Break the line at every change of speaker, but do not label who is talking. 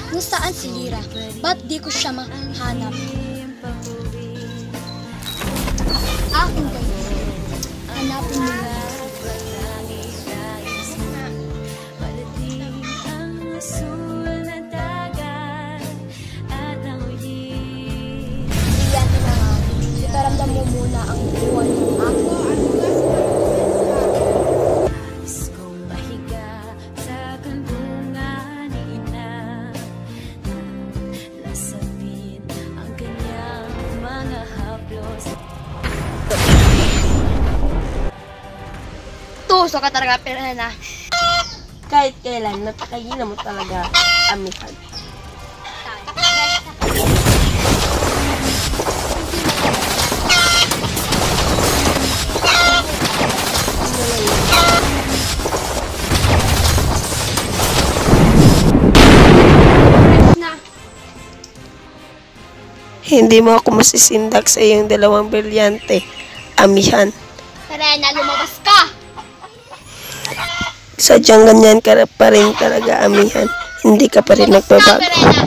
kung saan si Lira. Ba't di ko siya mahanap? Akin kayo. Hanapin mo na. Iyan na nga. Itaramdam mo muna ang buwan ng ako. Tuso ka talaga, Perena.
Kahit kailan, napakagina mo talaga, amihan. Hindi mo ako masisindak sa iyong dalawang brilyante, amihan.
Perena, lumabas ka!
Sadyang ganyan ka pa rin talaga, amihan. Hindi ka pa rin nagbabago.
Perena!